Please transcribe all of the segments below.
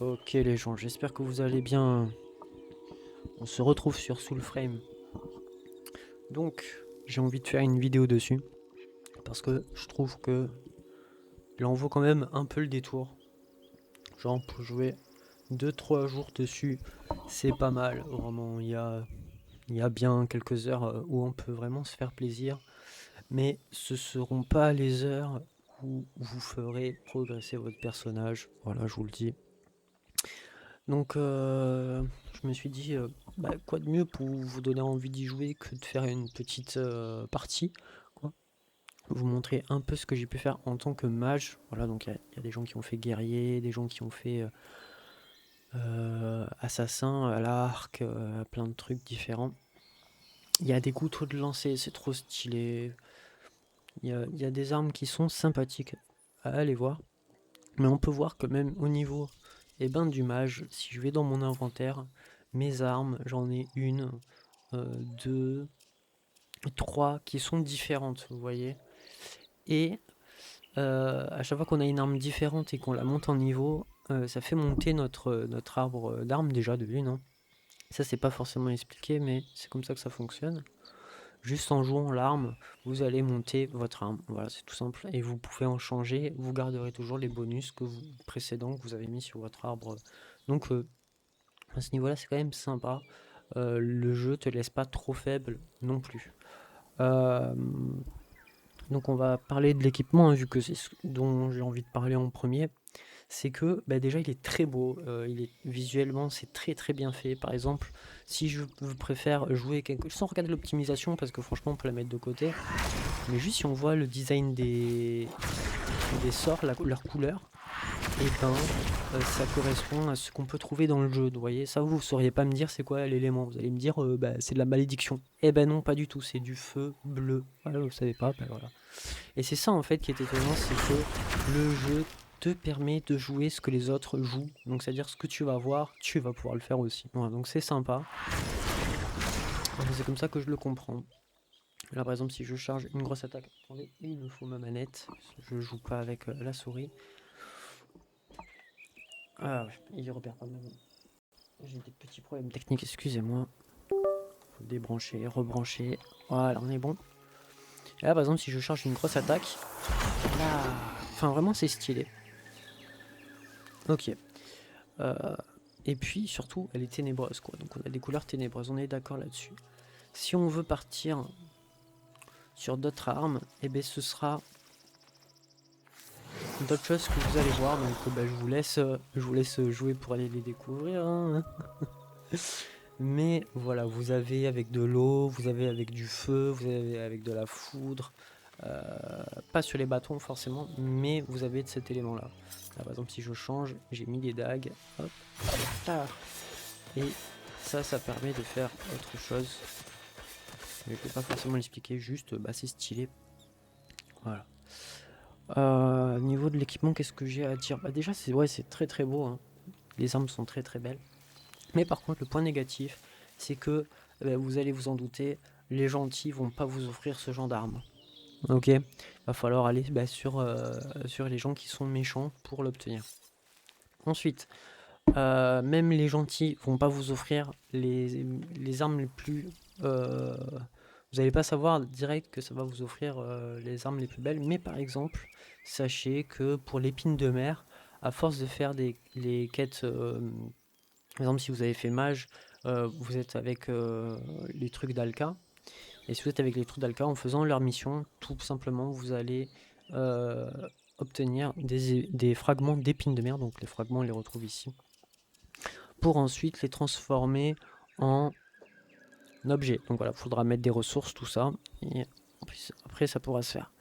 Ok les gens, j'espère que vous allez bien. On se retrouve sur Soulframe. Donc, j'ai envie de faire une vidéo dessus. Parce que je trouve que il en vaut quand même un peu le détour. Genre pour jouer 2-3 jours dessus, c'est pas mal. Vraiment, il y a bien quelques heures où on peut vraiment se faire plaisir. Mais ce seront pas les heures où vous ferez progresser votre personnage. Voilà, je vous le dis. Donc, je me suis dit, quoi de mieux pour vous donner envie d'y jouer que de faire une petite partie, quoi. Vous montrer un peu ce que j'ai pu faire en tant que mage. Voilà, donc il y a des gens qui ont fait guerrier, des gens qui ont fait assassin à l'arc, plein de trucs différents. Il y a des couteaux de lancer, c'est trop stylé. Il y a des armes qui sont sympathiques à aller voir. Mais on peut voir que même au niveau du mage, si je vais dans mon inventaire, mes armes, j'en ai une, deux, trois qui sont différentes, vous voyez. Et à chaque fois qu'on a une arme différente et qu'on la monte en niveau, ça fait monter notre arbre d'armes déjà de une, hein. Ça, c'est pas forcément expliqué, mais c'est comme ça que ça fonctionne. Juste en jouant l'arme, vous allez monter votre arme. Voilà, c'est tout simple. Et vous pouvez en changer. Vous garderez toujours les bonus précédents que vous avez mis sur votre arbre. Donc, à ce niveau-là, c'est quand même sympa. Le jeu te laisse pas trop faible non plus. Euh, donc, on va parler de l'équipement, hein, vu que c'est ce dont j'ai envie de parler en premier. C'est que déjà il est très beau, visuellement c'est très très bien fait. Par exemple, si je préfère jouer sans regarder l'optimisation parce que franchement on peut la mettre de côté, mais juste si on voit le design des sorts, leur couleur, et ça correspond à ce qu'on peut trouver dans le jeu. Vous voyez, ça vous sauriez pas me dire c'est quoi l'élément. Vous allez me dire c'est de la malédiction. Eh ben non, pas du tout, c'est du feu bleu. Voilà, vous savez pas, voilà. Et c'est ça en fait qui est étonnant, c'est que le jeu te permet de jouer ce que les autres jouent. Donc c'est-à-dire ce que tu vas voir, tu vas pouvoir le faire aussi. Voilà, donc c'est sympa. C'est comme ça que je le comprends. Là par exemple si je charge une grosse attaque, attendez, il me faut ma manette. Je joue pas avec la souris. Ah ouais, il repère pas même. J'ai des petits problèmes techniques, excusez-moi. Faut débrancher, rebrancher. Voilà, on est bon. Et là par exemple si je charge une grosse attaque, là, enfin vraiment c'est stylé. Ok. Et puis surtout, elle est ténébreuse, quoi. Donc on a des couleurs ténébreuses, on est d'accord là-dessus. Si on veut partir sur d'autres armes, et bien ce sera d'autres choses que vous allez voir. Donc je vous laisse jouer pour aller les découvrir, hein. Mais voilà, vous avez avec de l'eau, vous avez avec du feu, vous avez avec de la foudre. Pas sur les bâtons forcément, mais vous avez de cet élément-là. Là, par exemple, si je change, j'ai mis des dagues. Hop, là. Et ça permet de faire autre chose. Mais je vais pas forcément l'expliquer, juste c'est stylé. Voilà. Niveau de l'équipement, qu'est-ce que j'ai à dire? Déjà, c'est très très beau, hein. Les armes sont très très belles. Mais par contre, le point négatif, c'est que vous allez vous en douter, les gentils vont pas vous offrir ce genre d'armes. Ok, va falloir aller sur les gens qui sont méchants pour l'obtenir. Ensuite, même les gentils vont pas vous offrir les armes les plus. Vous n'allez pas savoir direct que ça va vous offrir les armes les plus belles, mais par exemple, sachez que pour l'épine de mer, à force de faire les quêtes, par exemple, si vous avez fait mage, vous êtes avec les trucs d'Alka, et si vous êtes avec les trucs d'Alka, en faisant leur mission, tout simplement, vous allez euh, obtenir des fragments d'épines de mer, donc les fragments, on les retrouve ici pour ensuite les transformer en objets. Donc voilà, il faudra mettre des ressources, tout ça, et après ça pourra se faire.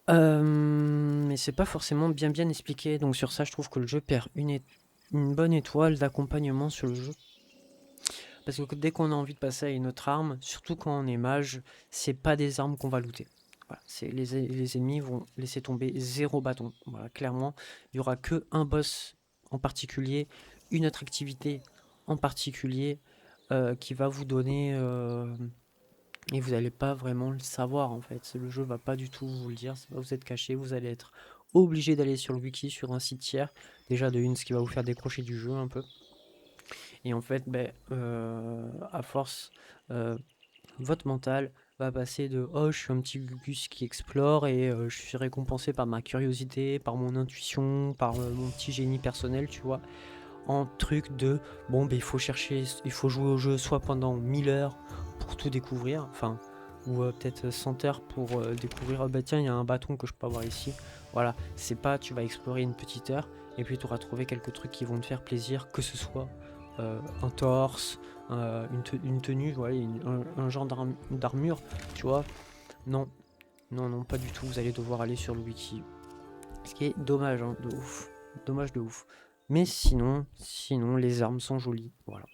Mais c'est pas forcément bien expliqué, donc sur ça je trouve que le jeu perd une bonne étoile d'accompagnement sur le jeu. Parce que dès qu'on a envie de passer à une autre arme, surtout quand on est mage, c'est pas des armes qu'on va looter. Voilà, les ennemis vont laisser tomber 0 bâton. Voilà, clairement, il y aura que un boss en particulier, une autre activité en particulier qui va vous donner et vous n'allez pas vraiment le savoir en fait. Le jeu va pas du tout vous le dire. Vous êtes caché, vous allez être obligé d'aller sur le wiki, sur un site tiers. Déjà de une, ce qui va vous faire décrocher du jeu un peu. Et en fait, à force, votre mental va passer de oh, je suis un petit Gugus qui explore et je suis récompensé par ma curiosité, par mon intuition, par mon petit génie personnel, tu vois, en truc de bon, il faut chercher, il faut jouer au jeu soit pendant 1000 heures pour tout découvrir, enfin, ou peut-être 100 heures pour découvrir, tiens, il y a un bâton que je peux avoir ici. Voilà, c'est pas tu vas explorer une petite heure et puis tu auras trouvé quelques trucs qui vont te faire plaisir, que ce soit un torse, une tenue, ouais, un genre d'armure, tu vois. Non, non, pas du tout. Vous allez devoir aller sur le wiki. Ce qui est dommage, hein, de ouf. Dommage de ouf. Mais sinon, les armes sont jolies. Voilà.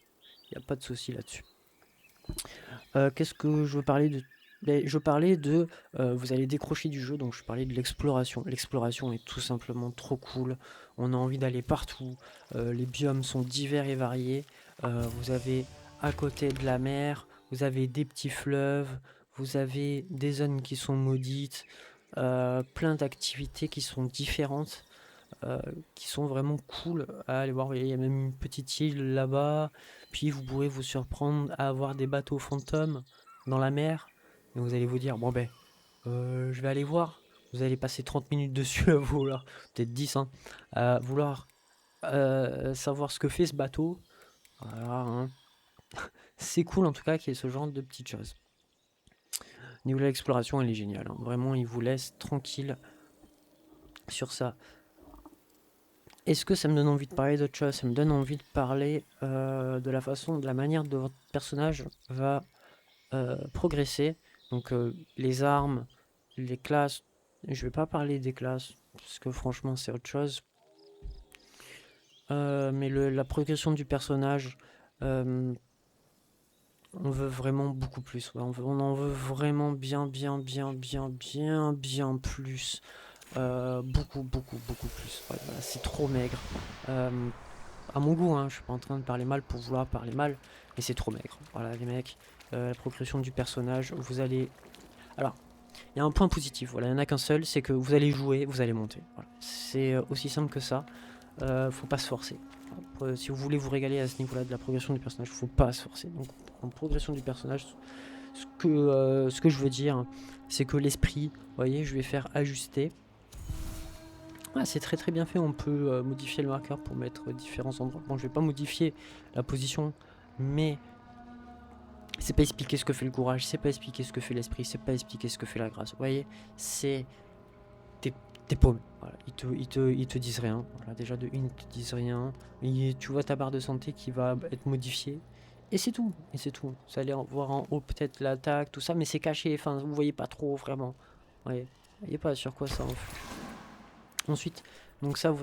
Il n'y a pas de souci là-dessus. Qu'est-ce que je veux parler de... Je parlais de... vous allez décrocher du jeu, donc je parlais de l'exploration. L'exploration est tout simplement trop cool. On a envie d'aller partout. Les biomes sont divers et variés. Vous avez à côté de la mer, vous avez des petits fleuves, vous avez des zones qui sont maudites, plein d'activités qui sont différentes, qui sont vraiment cool à aller voir. Il y a même une petite île là-bas, puis vous pourrez vous surprendre à avoir des bateaux fantômes dans la mer, et vous allez vous dire, je vais aller voir. Vous allez passer 30 minutes dessus à vouloir, peut-être 10, hein, à vouloir savoir ce que fait ce bateau. Voilà, hein. C'est cool en tout cas qu'il y ait ce genre de petites choses. Au niveau de l'exploration, elle est géniale, hein. Vraiment, il vous laisse tranquille sur ça. Est-ce que ça me donne envie de parler d'autre chose? Ça me donne envie de parler de la façon, de la manière dont votre personnage va progresser. Donc les armes, les classes. Je vais pas parler des classes, parce que franchement c'est autre chose. Mais la progression du personnage, on veut vraiment beaucoup plus. Ouais. On en veut vraiment bien plus. Beaucoup plus. Ouais, voilà, c'est trop maigre. À mon goût, hein, je suis pas en train de parler mal pour vouloir parler mal, mais c'est trop maigre. Voilà, les mecs, la progression du personnage, vous allez... Alors, il y a un point positif, voilà, il n'y en a qu'un seul, c'est que vous allez jouer, vous allez monter. Voilà. C'est aussi simple que ça, faut pas se forcer. Si vous voulez vous régaler à ce niveau-là de la progression du personnage, faut pas se forcer. Donc, en progression du personnage, ce que je veux dire, c'est que l'esprit, vous voyez, je vais faire ajuster. Ah, c'est très bien fait, on peut modifier le marqueur pour mettre différents endroits. Bon, je vais pas modifier la position, mais c'est pas expliquer ce que fait le courage, c'est pas expliquer ce que fait l'esprit, c'est pas expliquer ce que fait la grâce. Vous voyez, c'est... T'es paumé. Voilà. Ils te disent rien. Voilà, déjà de une, ils te disent rien. Et tu vois ta barre de santé qui va être modifiée. Et c'est tout. Vous allez voir en haut peut-être l'attaque, tout ça, mais c'est caché. Enfin, vous voyez pas trop vraiment. Ouais. Vous voyez pas sur quoi ça en fait. Ensuite, donc ça,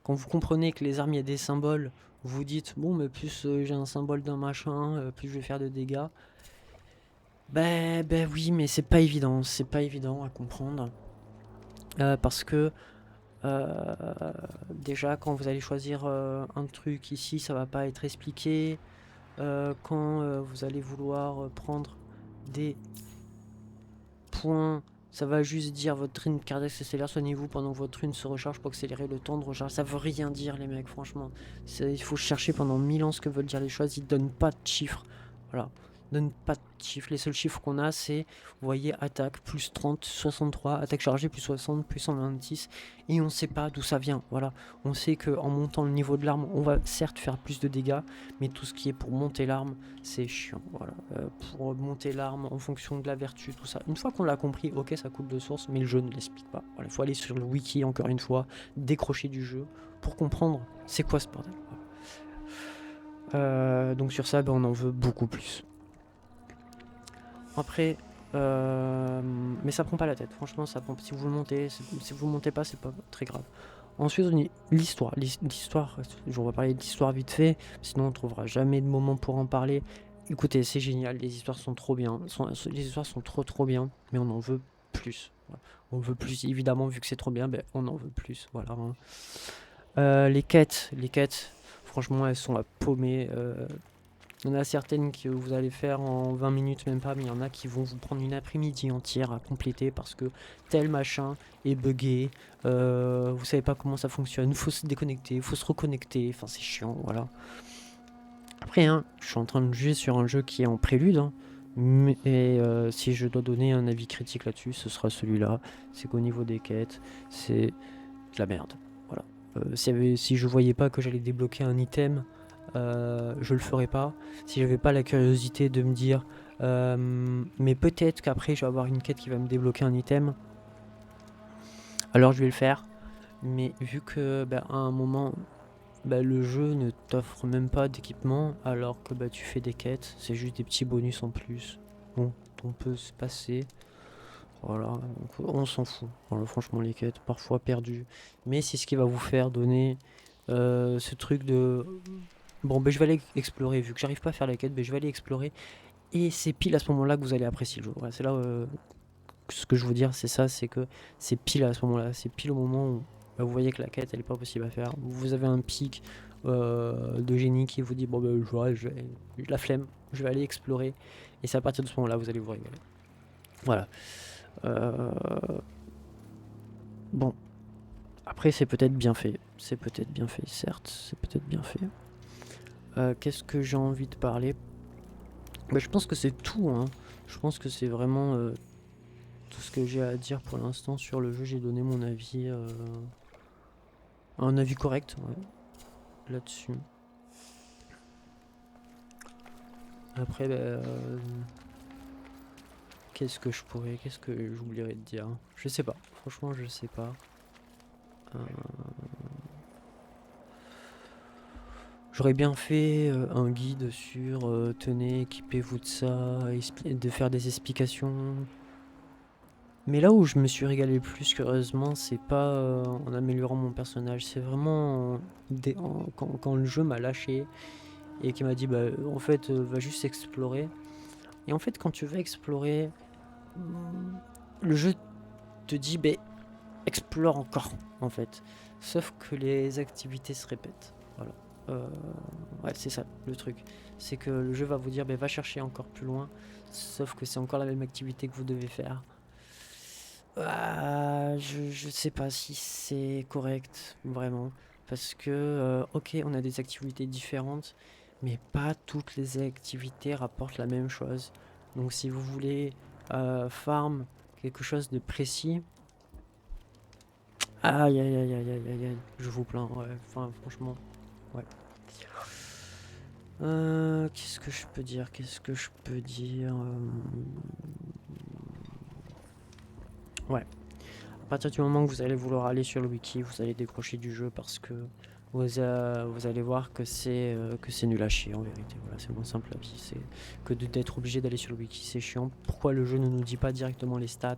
quand vous comprenez que les armes, il y a des symboles, vous dites, bon, mais plus j'ai un symbole d'un machin, plus je vais faire de dégâts. Ben oui, mais c'est pas évident à comprendre. Parce que déjà, quand vous allez choisir un truc ici, ça va pas être expliqué. Quand vous allez vouloir prendre des points, ça va juste dire votre rune cardiaque s'accélère, soignez-vous pendant que votre rune se recharge pour accélérer le temps de recharge. Ça veut rien dire, les mecs, franchement. Il faut chercher pendant 1000 ans ce que veulent dire les choses. Ils donnent pas de chiffres. Voilà. Ils donnent pas de chiffres. Les seuls chiffres qu'on a, c'est, vous voyez, attaque plus 30, 63, attaque chargée plus 60, plus 126. Et on sait pas d'où ça vient. Voilà. On sait qu'en montant le niveau de l'arme, on va certes faire plus de dégâts, mais tout ce qui est pour monter l'arme, c'est chiant. Voilà. Pour monter l'arme en fonction de la vertu, tout ça. Une fois qu'on l'a compris, ok, ça coule de source, mais le jeu ne l'explique pas. Voilà, il faut aller sur le wiki, encore une fois, décrocher du jeu pour comprendre c'est quoi ce bordel. Voilà. Donc sur ça, on en veut beaucoup plus. Après, mais ça prend pas la tête. Franchement, ça prend. Si vous le montez, si vous le montez pas, c'est pas très grave. Ensuite, on dit l'histoire. L'histoire, je vais parler d'histoire vite fait, sinon on trouvera jamais de moment pour en parler. Écoutez, c'est génial, les histoires sont trop bien. Les histoires sont trop bien, mais on en veut plus. Voilà. On veut plus, évidemment, vu que c'est trop bien, on en veut plus. Voilà. Hein. Les quêtes, franchement, elles sont à paumer. Il y en a certaines que vous allez faire en 20 minutes, même pas, mais il y en a qui vont vous prendre une après-midi entière à compléter parce que tel machin est buggé, vous savez pas comment ça fonctionne, il faut se déconnecter, il faut se reconnecter, enfin c'est chiant, voilà. Après, hein, je suis en train de juger sur un jeu qui est en prélude, hein, et si je dois donner un avis critique là-dessus, ce sera celui-là. C'est qu'au niveau des quêtes, c'est de la merde. Voilà. Si je voyais pas que j'allais débloquer un item, je le ferais pas. Si j'avais pas la curiosité de me dire, mais peut-être qu'après je vais avoir une quête qui va me débloquer un item, alors je vais le faire. Mais vu que à un moment, le jeu ne t'offre même pas d'équipement alors que tu fais des quêtes, c'est juste des petits bonus en plus. Bon, on peut se passer. Voilà, donc on s'en fout. Voilà, franchement, les quêtes, parfois perdues. Mais c'est ce qui va vous faire donner ce truc de... Bon, je vais aller explorer. Vu que j'arrive pas à faire la quête, je vais aller explorer. Et c'est pile à ce moment-là que vous allez apprécier le jeu. Voilà, c'est là ce que je veux dire, c'est ça, c'est que c'est pile à ce moment-là. C'est pile au moment où vous voyez que la quête, elle est pas possible à faire. Vous avez un pic de génie qui vous dit, bon, j'ai la flemme, je vais aller explorer. Et c'est à partir de ce moment-là, vous allez vous régaler. Voilà. Bon, après c'est peut-être bien fait, certes, c'est peut-être bien fait. Qu'est-ce que j'ai envie de parler? Je pense que c'est tout, hein. Je pense que c'est vraiment tout ce que j'ai à dire pour l'instant sur le jeu. J'ai donné mon avis, un avis correct, ouais, là-dessus. Après, qu'est-ce que j'oublierais de dire? Je sais pas, franchement je sais pas. J'aurais bien fait un guide sur tenez, équipez-vous de ça, de faire des explications. Mais là où je me suis régalé le plus, curieusement, c'est pas en améliorant mon personnage, c'est vraiment quand le jeu m'a lâché et qui m'a dit en fait va juste explorer. Et en fait quand tu vas explorer, le jeu te dit explore encore en fait. Sauf que les activités se répètent. Voilà. Ouais, c'est ça le truc. C'est que le jeu va vous dire va chercher encore plus loin. Sauf que c'est encore la même activité que vous devez faire. Je sais pas si c'est correct, vraiment. Parce que, ok, on a des activités différentes, mais pas toutes les activités rapportent la même chose. Donc si vous voulez farm quelque chose de précis, aïe aïe aïe aïe aïe aïe aïe, je vous plains, ouais, enfin franchement, ouais. Qu'est-ce que je peux dire? Ouais. À partir du moment que vous allez vouloir aller sur le wiki, vous allez décrocher du jeu parce que vous allez voir que c'est nul à chier en vérité. Voilà, c'est mon simple avis. C'est que d'être obligé d'aller sur le wiki, c'est chiant. Pourquoi le jeu ne nous dit pas directement les stats?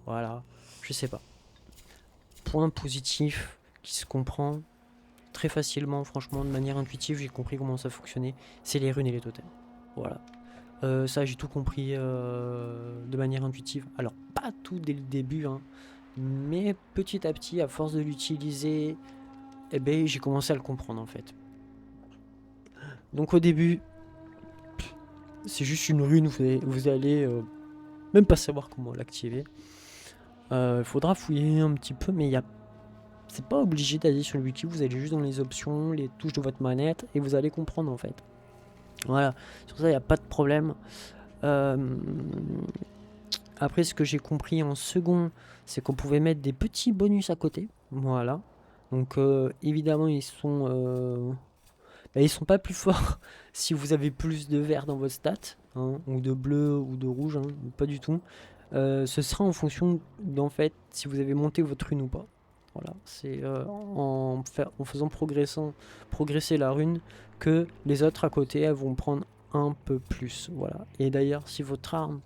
Voilà, je sais pas. Point positif qui se comprend très facilement, franchement, de manière intuitive, j'ai compris comment ça fonctionnait. C'est les runes et les totems. Voilà. Ça, j'ai tout compris de manière intuitive. Alors, pas tout dès le début, hein, mais petit à petit, à force de l'utiliser, j'ai commencé à le comprendre en fait. Donc au début, c'est juste une rune, vous allez même pas savoir comment l'activer. Il faudra fouiller un petit peu, mais c'est pas obligé d'aller sur le wiki, vous allez juste dans les options, les touches de votre manette, et vous allez comprendre en fait. Voilà, sur ça il n'y a pas de problème. Après, ce que j'ai compris en second, c'est qu'on pouvait mettre des petits bonus à côté. Voilà. Donc évidemment, ils sont pas plus forts si vous avez plus de vert dans votre stat, hein, ou de bleu ou de rouge, hein, pas du tout. Ce sera en fonction d'en fait si vous avez monté votre rune ou pas. Voilà, c'est en faisant progresser la rune que les autres à côté elles vont prendre un peu plus. Voilà. Et d'ailleurs, si votre arme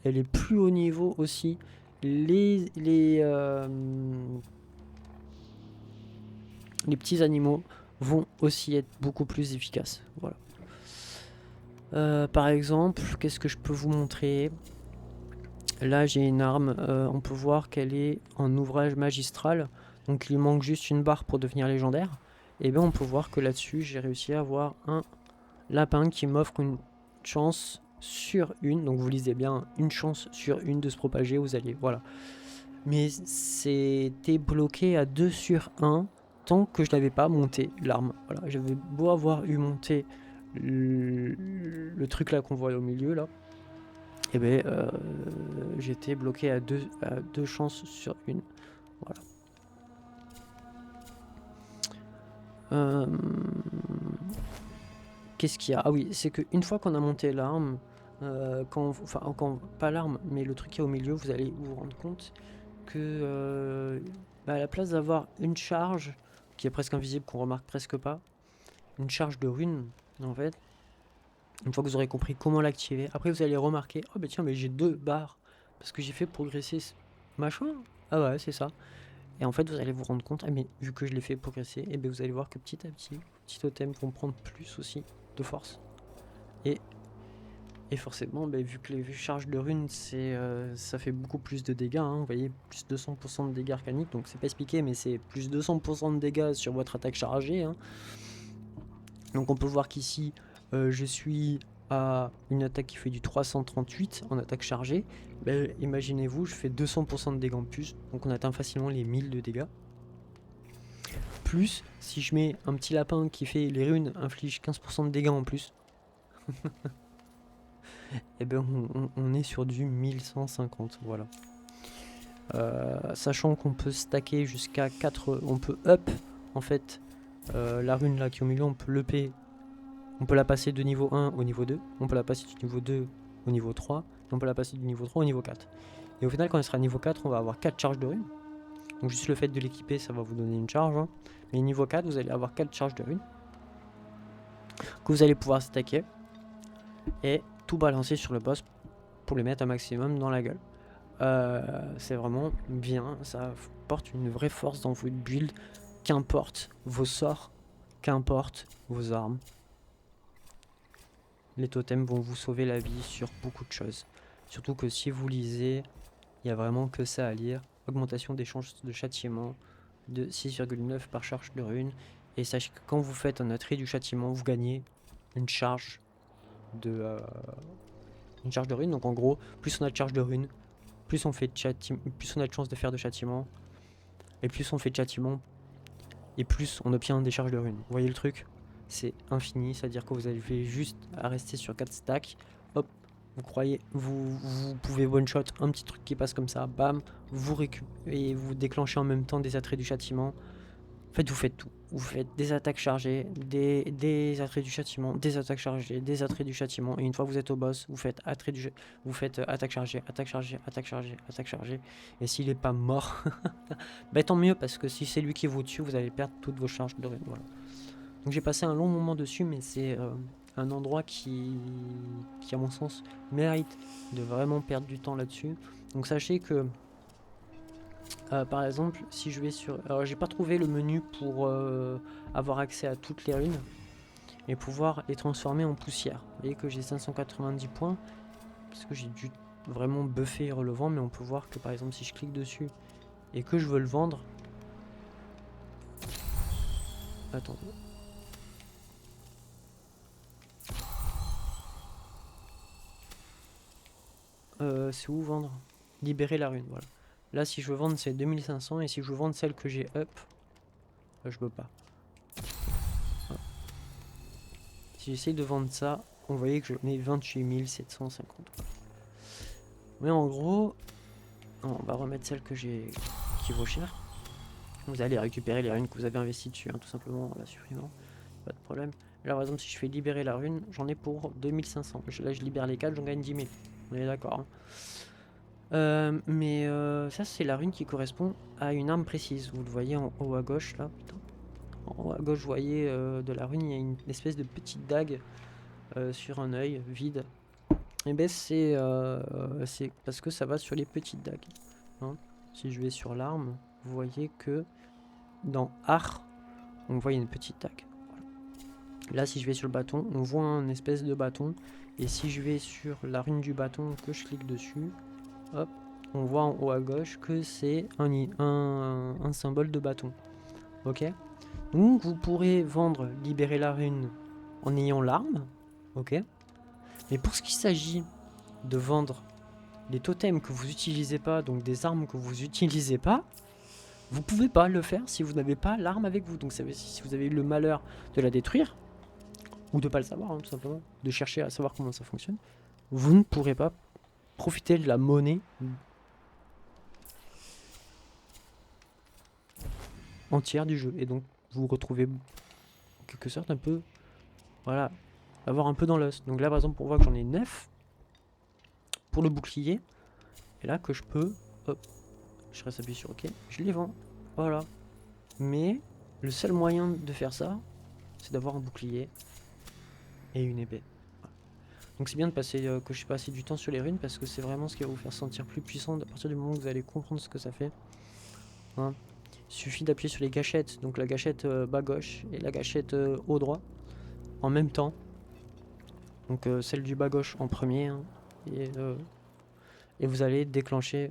elle est plus haut niveau aussi, les petits animaux vont aussi être beaucoup plus efficaces. Voilà. Par exemple, qu'est-ce que je peux vous montrer? Là, j'ai une arme. On peut voir qu'elle est en ouvrage magistral. Donc, il lui manque juste une barre pour devenir légendaire. Et bien, on peut voir que là-dessus, j'ai réussi à avoir un lapin qui m'offre une chance sur une, donc vous lisez bien, une chance sur une de se propager aux alliés, voilà. Mais c'était bloqué à 2 sur 1 tant que je n'avais pas monté l'arme. Voilà, j'avais beau avoir eu monté le truc là qu'on voit au milieu là, et ben j'étais bloqué à deux chances sur une. Voilà. Qu'est-ce qu'il y a? Ah oui, c'est qu'une fois qu'on a monté l'arme, pas l'arme, mais le truc qui est au milieu, vous allez vous rendre compte que à la place d'avoir une charge qui est presque invisible, qu'on remarque presque pas, une charge de rune, en fait, une fois que vous aurez compris comment l'activer, après vous allez remarquer, oh bah tiens, mais j'ai 2 barres, parce que j'ai fait progresser ce machin. Ah ouais, c'est ça. Et en fait, vous allez vous rendre compte, ah mais vu que je l'ai fait progresser, et bien vous allez voir que petit à petit, petits totems vont prendre plus aussi de force. Et forcément, vu que les charges de runes, ça fait beaucoup plus de dégâts, hein, vous voyez, plus 200% de dégâts arcaniques, donc c'est pas expliqué, mais c'est plus 200% de dégâts sur votre attaque chargée. Hein. Donc on peut voir qu'ici, je suis à une attaque qui fait du 338 en attaque chargée. Imaginez-vous, je fais 200% de dégâts en plus, donc on atteint facilement les 1000 de dégâts. Plus, si je mets un petit lapin qui fait les runes inflige 15% de dégâts en plus. Et ben on est sur du 1150, voilà. Sachant qu'on peut stacker jusqu'à 4, on peut up en fait la rune là qui est au milieu, on peut l'upper, on peut la passer de niveau 1 au niveau 2, on peut la passer du niveau 2 au niveau 3, et on peut la passer du niveau 3 au niveau 4. Et au final, quand elle sera niveau 4, on va avoir 4 charges de rune. Donc juste le fait de l'équiper, ça va vous donner une charge. Hein. Mais niveau 4, vous allez avoir 4 charges de rune que vous allez pouvoir stacker et tout balancer sur le boss pour le mettre un maximum dans la gueule. C'est vraiment bien, ça porte une vraie force dans votre build, qu'importe vos sorts, qu'importe vos armes. Les totems vont vous sauver la vie sur beaucoup de choses. Surtout que si vous lisez, il n'y a vraiment que ça à lire. Augmentation des chances de châtiment de 6,9 par charge de rune. Et sachez que quand vous faites un attrait du châtiment, vous gagnez une charge de rune. Donc en gros, plus on a de charge de rune, plus on fait de plus on a de chances de faire de châtiment, et plus on fait de châtiment, et plus on obtient des charges de rune. Vous voyez le truc? C'est infini, c'est-à-dire que vous avez juste à rester sur 4 stacks. Hop, vous pouvez one-shot un petit truc qui passe comme ça, bam, vous récupérez et vous déclenchez en même temps des attraits du châtiment. En fait, vous faites tout. Vous faites des attaques chargées, des attraits du châtiment, des attaques chargées, des attraits du châtiment. Et une fois que vous êtes au boss, vous faites attaque chargée, attaque chargée, attaque chargée, attaque chargée. Et s'il est pas mort, tant mieux, parce que si c'est lui qui vous tue, vous allez perdre toutes vos charges de rune. Voilà. Donc j'ai passé un long moment dessus, mais c'est un endroit qui, à mon sens, mérite de vraiment perdre du temps là-dessus. Donc sachez que par exemple, si je vais sur... Alors j'ai pas trouvé le menu pour avoir accès à toutes les runes et pouvoir les transformer en poussière. Vous voyez que j'ai 590 points parce que j'ai dû vraiment buffer le vent, mais on peut voir que par exemple si je clique dessus et que je veux le vendre... Attendez. C'est où vendre? Libérer la rune, voilà. Là, si je veux vendre, c'est 2500. Et si je veux vendre celle que j'ai up, je peux pas. Voilà. Si j'essaye de vendre ça, vous voyez que j'en ai 28 750. Voilà. Mais en gros, on va remettre celle que j'ai qui vaut cher. Vous allez récupérer les runes que vous avez investies dessus, hein, tout simplement, en la supprimant. Pas de problème. Là, par exemple, si je fais libérer la rune, j'en ai pour 2500. Là, je libère les 4, j'en gagne 10 000. On est d'accord. Hein. Mais ça c'est la rune qui correspond à une arme précise. Vous le voyez en haut à gauche là. Putain. En haut à gauche vous voyez de la rune, il y a une espèce de petite dague sur un œil vide. Et ben c'est parce que ça va sur les petites dagues. Hein. Si je vais sur l'arme, vous voyez que dans Ar, on voit une petite dague. Voilà. Là si je vais sur le bâton, on voit un espèce de bâton. Et si je vais sur la rune du bâton, que je clique dessus, hop, on voit en haut à gauche que c'est un symbole de bâton. Ok. Donc vous pourrez vendre, libérer la rune en ayant l'arme, Ok. Mais pour ce qui s'agit de vendre les totems que vous n'utilisez pas, donc des armes que vous n'utilisez pas, vous pouvez pas le faire si vous n'avez pas l'arme avec vous. Donc ça veut dire si vous avez eu le malheur de la détruire, ou de pas le savoir, hein, tout simplement, de chercher à savoir comment ça fonctionne, vous ne pourrez pas profiter de la monnaie entière du jeu. Et donc vous vous retrouvez en quelque sorte un peu, voilà, avoir un peu dans l'os. Donc là par exemple, on voit que j'en ai 9 pour le bouclier. Et là que je peux, hop, je reste appuyé sur OK, je les vends. Voilà. Mais le seul moyen de faire ça, c'est d'avoir un bouclier et une épée. Voilà. Donc c'est bien de passer, que je passe du temps sur les runes parce que c'est vraiment ce qui va vous faire sentir plus puissant à partir du moment où vous allez comprendre ce que ça fait. Hein. Il suffit d'appuyer sur les gâchettes, donc la gâchette bas gauche et la gâchette haut droit en même temps. Donc celle du bas gauche en premier, hein, et vous allez déclencher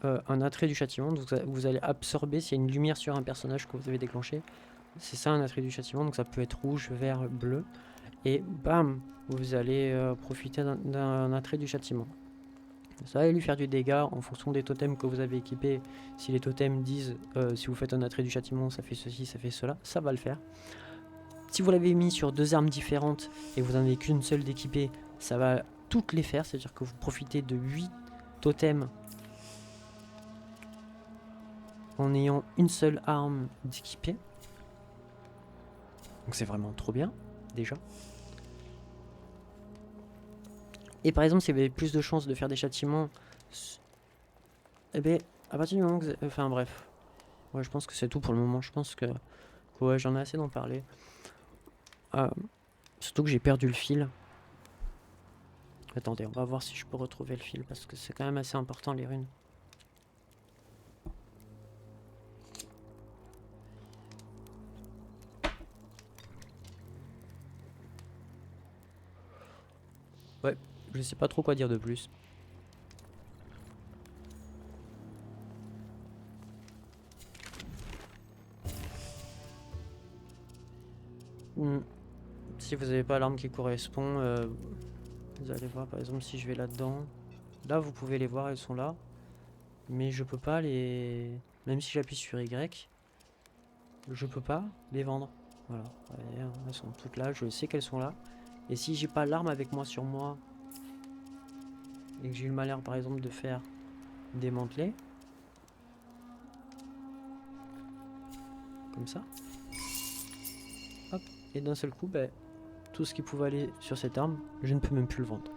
un attrait du châtiment. Donc vous allez absorber s'il y a une lumière sur un personnage que vous avez déclenché. C'est ça un attrait du châtiment, donc ça peut être rouge, vert, bleu. Et bam, vous allez profiter d'un attrait du châtiment. Ça va lui faire du dégât en fonction des totems que vous avez équipés. Si les totems disent si vous faites un attrait du châtiment, ça fait ceci, ça fait cela, ça va le faire. Si vous l'avez mis sur 2 armes différentes et vous n'en avez qu'une seule d'équipée, ça va toutes les faire. C'est-à-dire que vous profitez de 8 totems en ayant une seule arme d'équipée. Donc c'est vraiment trop bien, déjà. Et par exemple, si vous avez plus de chances de faire des châtiments, eh bien, à partir du moment que... Enfin bref. Ouais, je pense que c'est tout pour le moment. Je pense que ouais, j'en ai assez d'en parler. Surtout que j'ai perdu le fil. Attendez, on va voir si je peux retrouver le fil, parce que c'est quand même assez important, les runes. Ouais, je sais pas trop quoi dire de plus. Si vous n'avez pas l'arme qui correspond, vous allez voir par exemple si je vais là-dedans. Là vous pouvez les voir, elles sont là. Mais je peux pas les... Même si j'appuie sur Y, je peux pas les vendre. Voilà, elles sont toutes là, je sais qu'elles sont là. Et si j'ai pas l'arme avec moi sur moi, et que j'ai eu le malheur par exemple de faire démanteler, comme ça, hop, et d'un seul coup, ben, tout ce qui pouvait aller sur cette arme, je ne peux même plus le vendre.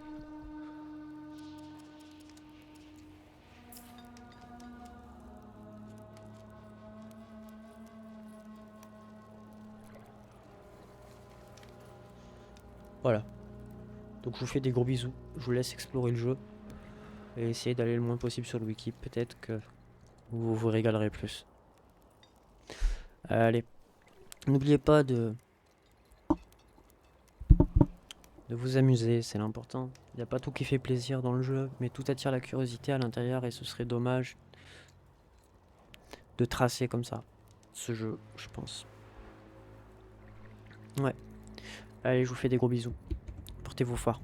Voilà. Donc je vous fais des gros bisous, je vous laisse explorer le jeu et essayer d'aller le moins possible sur le wiki, peut-être que vous vous régalerez plus. Allez, n'oubliez pas de vous amuser, c'est l'important. Il n'y a pas tout qui fait plaisir dans le jeu, mais tout attire la curiosité à l'intérieur et ce serait dommage de tracer comme ça ce jeu, je pense. Ouais. Allez, je vous fais des gros bisous. Portez-vous fort.